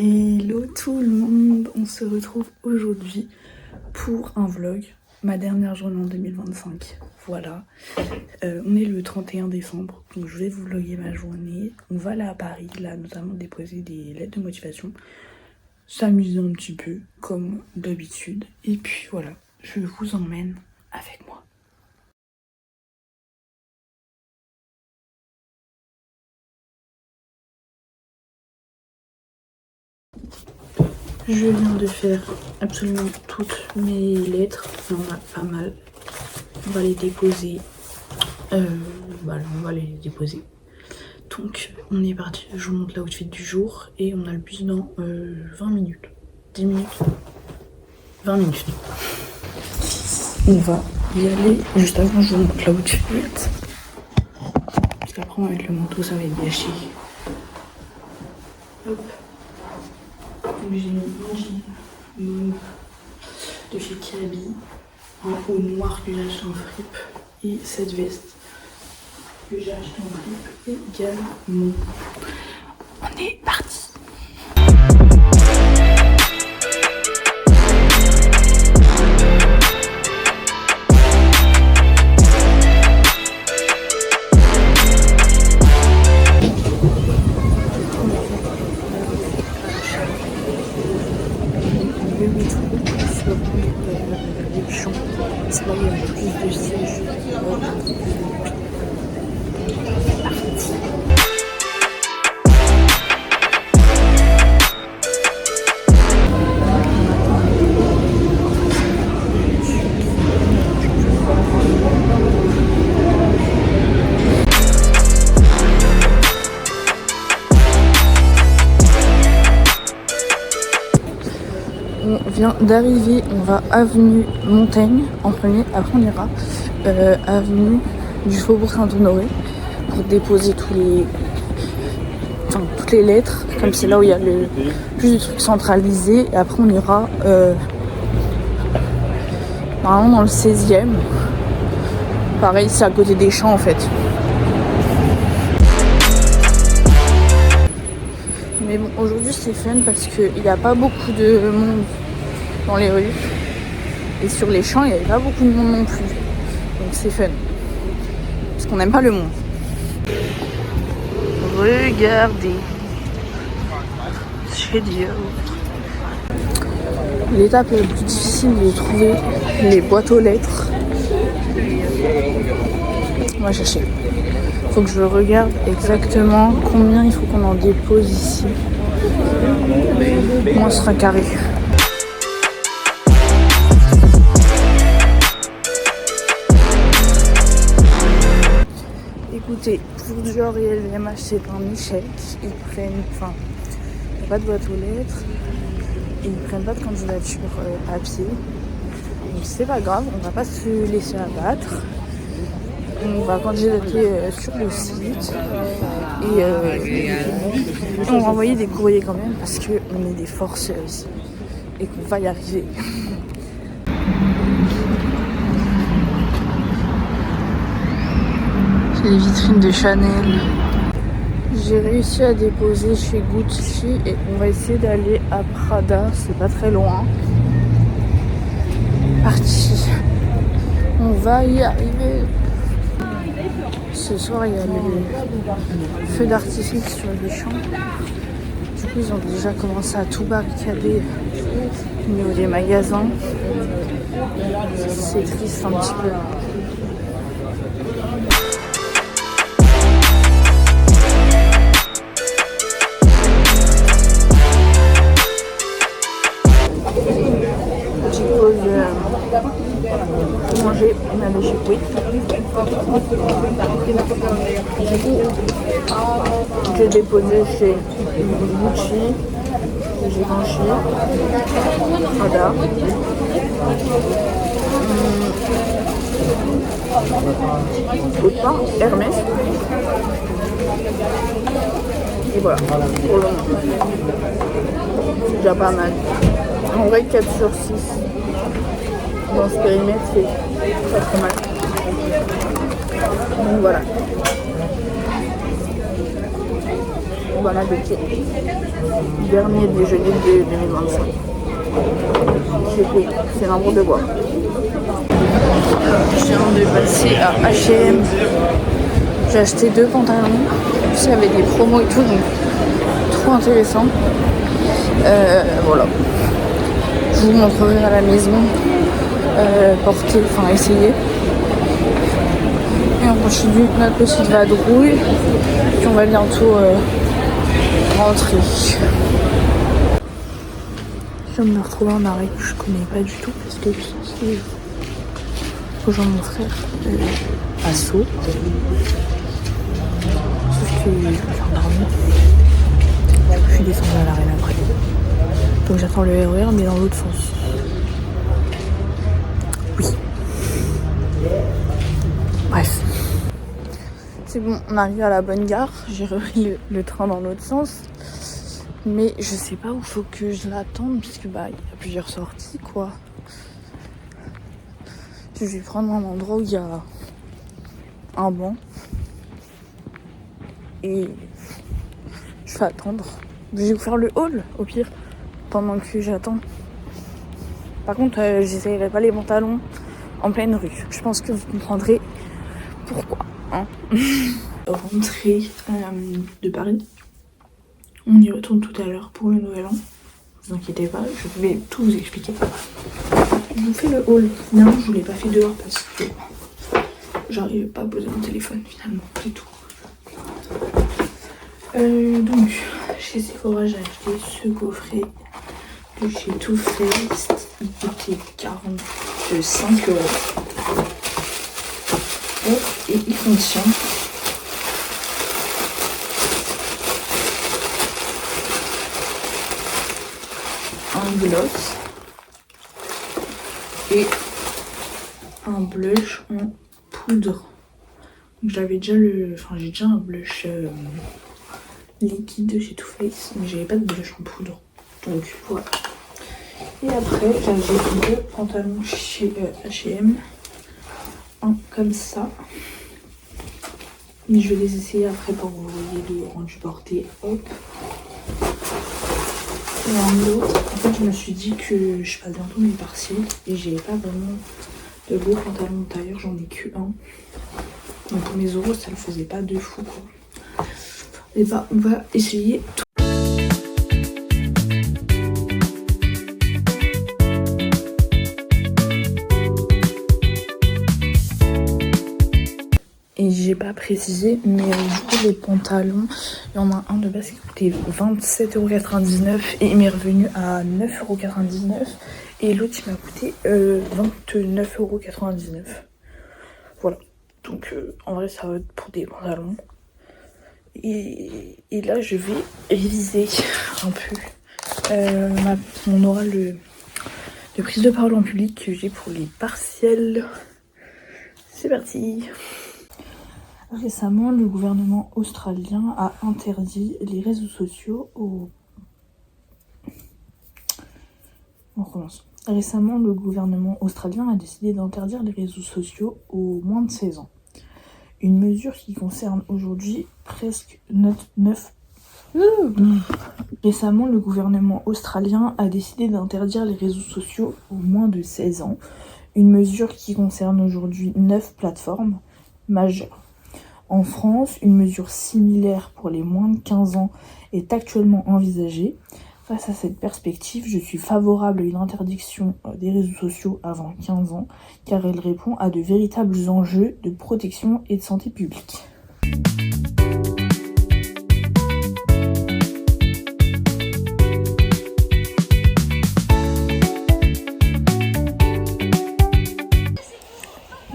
Hello tout le monde, on se retrouve aujourd'hui pour un vlog, ma dernière journée en 2025, voilà. On est le 31 décembre, donc je vais vous vlogger ma journée. On va aller à Paris, là notamment déposer des lettres de motivation, s'amuser un petit peu comme d'habitude. Et puis voilà, je vous emmène avec moi. Je viens de faire absolument toutes mes lettres, il y en a pas mal. On va les déposer. Voilà, on va les déposer. Donc on est parti, je vous montre l'outfit du jour et on a le bus dans 20 minutes. 10 minutes 20 minutes. On va y aller. Juste avant je vous montre l'outfit. Parce qu'après on va mettre le manteau, ça va être gâché. Hop. Donc j'ai mis mon jean mauve de chez Kaby, un haut noir que j'ai acheté en fripe et cette veste que j'ai acheté en fripe également. On est parti. C'est là où il y a le plus de sièges. On vient d'arriver, on va avenue Montaigne en premier, après on ira avenue du Faubourg Saint-Honoré pour déposer toutes les lettres, comme c'est là où il y a le plus de trucs centralisés, et après on ira normalement dans le 16e. Pareil, c'est à côté des champs en fait. Mais bon, aujourd'hui c'est fun parce qu'il n'y a pas beaucoup de monde dans les rues. Et sur les champs, il n'y avait pas beaucoup de monde non plus. Donc c'est fun. Parce qu'on n'aime pas le monde. Regardez. C'est dur. L'étape la plus difficile de trouver les boîtes aux lettres. On va chercher. Faut que je regarde exactement combien il faut qu'on en dépose ici. Moi, ce sera carré. Écoutez, pour Dior et LVMH, c'est un échec. Ils prennent, il n'y a pas de boîte aux lettres. Et ils prennent pas de candidature papier. Donc c'est pas grave, on va pas se laisser abattre. On va candidater sur le site et on va envoyer des courriers quand même parce qu'on est des forceurs ici et qu'on va y arriver. C'est les vitrines de Chanel. J'ai réussi à déposer chez Gucci et on va essayer d'aller à Prada, c'est pas très loin. Parti. On va y arriver. Ce soir, il y a le feu d'artifice sur les champs. Du coup, ils ont déjà commencé à tout barricader au niveau des magasins. C'est triste un petit peu. Petite pause pour manger, on a le chipoui. Du coup, j'ai déposé chez Gucci, j'ai Givenchy, Prada, autant Hermès. Et voilà, pour le moment. C'est déjà pas mal. En vrai, 4 sur 6 dans ce périmètre, c'est pas trop mal. Donc voilà. Bon appétit. Dernier déjeuner de 2025. C'est n'importe quoi. Je viens de passer à H&M. J'ai acheté 2 pantalons. En plus, il y avait des promos et tout, donc trop intéressant. Voilà. Je vous montrerai à la maison. Porter, enfin essayer. Et on continue notre petite vadrouille. Puis on va bientôt rentrer. Je viens de me retrouver en arrêt que je connais pas du tout parce que c'est rejoint mon frère à Sceaux. Sauf que j'ai endormi. Je suis descendue à l'arène après. Donc j'attends le RER mais dans l'autre sens. Oui. Bref. C'est bon, on arrive à la bonne gare. J'ai repris le train dans l'autre sens. Mais je sais pas où faut que je l'attende puisque bah il y a plusieurs sorties quoi. Je vais prendre un endroit où il y a un banc. Et je vais attendre. Je vais vous faire le haul au pire pendant que j'attends. Par contre j'essayerai pas les pantalons en pleine rue. Je pense que vous comprendrez pourquoi. Hein. Rentrée de Paris. On y retourne tout à l'heure pour le nouvel an. Ne vous inquiétez pas, je vais tout vous expliquer. Je vous fais le haul. Finalement, je vous l'ai pas fait dehors parce que j'arrive pas à poser mon téléphone finalement, c'est tout. Donc, chez Sephora, j'ai acheté ce coffret de chez Too Faced. Il coûtait 45 €. Et il contient un gloss et un blush en poudre. Donc j'avais déjà j'ai déjà un blush liquide de chez Too Faced, mais j'avais pas de blush en poudre. Donc voilà. Et après j'avais 2 pantalons chez H&M. Un comme ça. Mais je vais les essayer après pour que vous voyez le rendu porté. Hop. Et un autre, en fait je me suis dit que je passe bientôt mes partiels et j'ai pas vraiment de beaux pantalons de tailleur, j'en ai que un. Donc pour mes euros ça le faisait pas de fou quoi. Et bah on va essayer tout. Et j'ai pas précisé, mais du coup les pantalons, il y en a un de base qui coûtait 27,99 € et il m'est revenu à 9,99 € et l'autre il m'a coûté 29,99 €. Voilà, donc en vrai ça va être pour des pantalons. Et là je vais réviser un peu mon oral de prise de parole en public que j'ai pour les partiels. C'est parti. Récemment, le gouvernement australien a interdit les réseaux sociaux aux... On recommence. Récemment, le gouvernement australien a décidé d'interdire les réseaux sociaux aux moins de 16 ans. Une mesure qui concerne aujourd'hui presque 9... Récemment, le gouvernement australien a décidé d'interdire les réseaux sociaux aux moins de 16 ans. Une mesure qui concerne aujourd'hui 9 plateformes majeures. En France, une mesure similaire pour les moins de 15 ans est actuellement envisagée. Face à cette perspective, je suis favorable à une interdiction des réseaux sociaux avant 15 ans, car elle répond à de véritables enjeux de protection et de santé publique.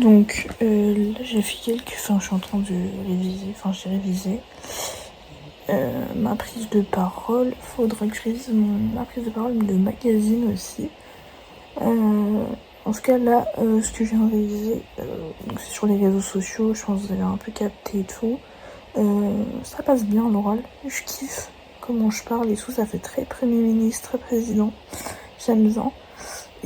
Donc là j'ai fait je suis en train de réviser, j'ai révisé ma prise de parole. Faudrait que je révise ma prise de parole de magazine aussi. En tout cas là, ce que je viens de réviser, c'est sur les réseaux sociaux, je pense que vous avez un peu capté et tout. Ça passe bien l'oral, je kiffe comment je parle et tout, ça fait très Premier ministre, très président, j'aime bien.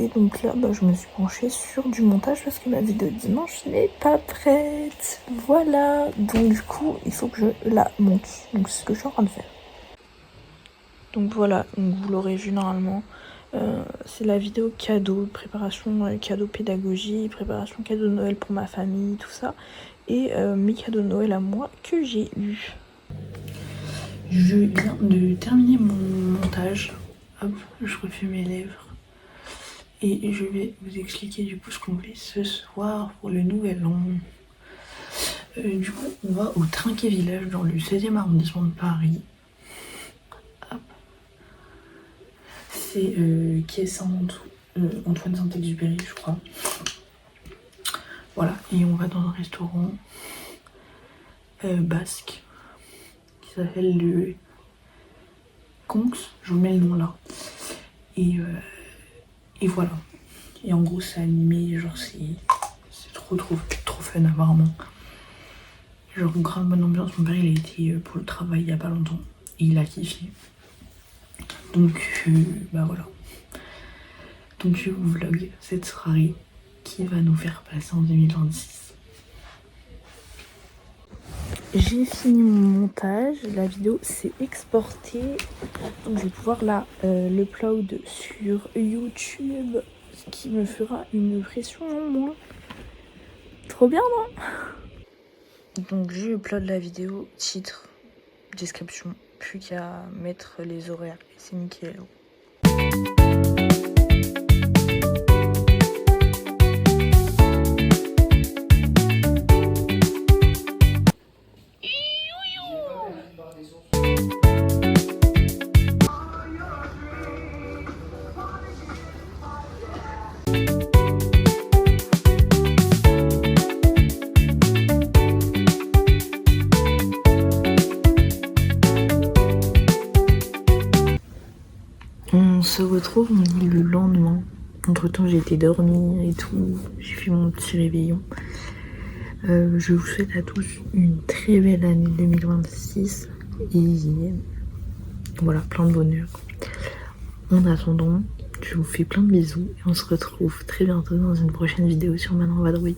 Et donc là, je me suis penchée sur du montage parce que ma vidéo de dimanche n'est pas prête. Voilà, donc du coup, il faut que je la monte. Donc c'est ce que je suis en train de faire. Donc voilà, donc vous l'aurez vu normalement. C'est la vidéo cadeau, préparation cadeau pédagogie, préparation cadeau de Noël pour ma famille, tout ça. Et mes cadeaux de Noël à moi que j'ai eu. Je viens de terminer mon montage. Hop, je refais mes lèvres. Et je vais vous expliquer du coup ce qu'on fait ce soir pour le nouvel an. Du coup, on va au Trinquet Village dans le 16e arrondissement de Paris. Hop. C'est quai Antoine Saint-Exupéry, je crois. Voilà, et on va dans un restaurant basque qui s'appelle le Conx, je vous mets le nom là. Et voilà. Et en gros, c'est animé, genre c'est trop fun apparemment. Genre une grande bonne ambiance. Mon père il a été pour le travail il y a pas longtemps et il a kiffé. Donc bah voilà. Donc je vous vlog cette soirée qui va nous faire passer en 2026. J'ai fini mon montage, la vidéo s'est exportée. Donc je vais pouvoir la l'upload sur YouTube, ce qui me fera une pression en moins. Trop bien, non? Donc je upload la vidéo, titre, description, plus qu'à mettre les horaires et c'est nickel. On se retrouve le lendemain. Entre temps j'ai été dormir et tout. J'ai fait mon petit réveillon. Je vous souhaite à tous une très belle année 2026. Et voilà, plein de bonheur. En attendant, je vous fais plein de bisous. Et on se retrouve très bientôt dans une prochaine vidéo sur Manon Vadrouille.